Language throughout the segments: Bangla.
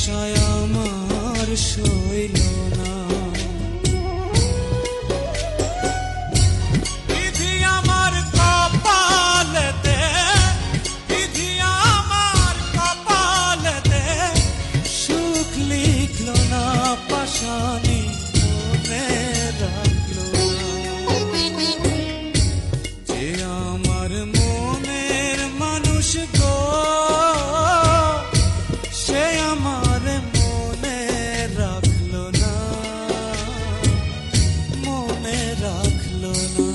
আশায় আমার সইল না। বিধি আমার কপালেতে, বিধি আমার কপালেতে সুখ লিখল না, পাশানি মনে রাখলো না। যে আমার মনের মানুষ গো, সে আমার মনে রাখলো না, মনে রাখলো না।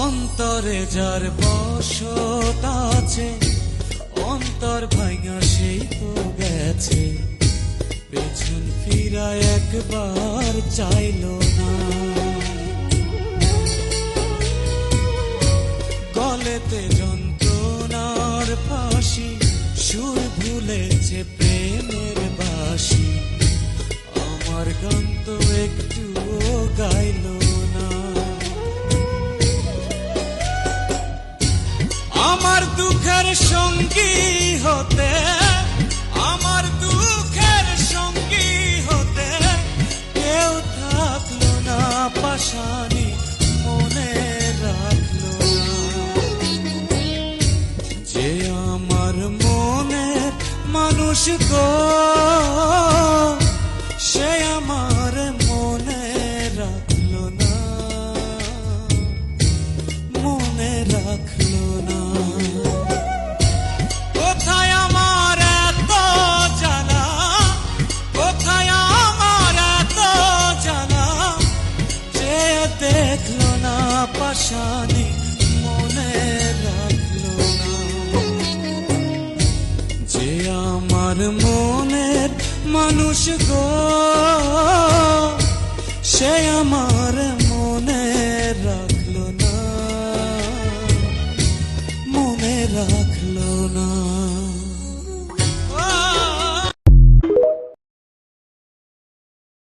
অন্তরে যার বসত আছে, অন্তর ভাঙা সেই তো গেছে, পেছন ফিরা একবার চাইল না। গলেতে যন্ত্রণার ফাঁসি, সুর ভুলেছে প্রেমের বাঁশি, আমার গান তো একটুও গাইল না। আমার দুঃখের সঙ্গী হতে, আমার দুঃখের সঙ্গী হতে কেউ থাকলো না, পাশানি মনে রাখলো না। যে আমার মনের মানুষ গো, সে আমার মনে রাখলো না, মনে রাখলো না। কোথায় আমার এত জ্বালা, কোথায় আমার এত জ্বালা, যে দেখলো না, পাশানি মনে রাখলো না। যে আমার মনের মানুষ গো, সে আমার মনে রাখলো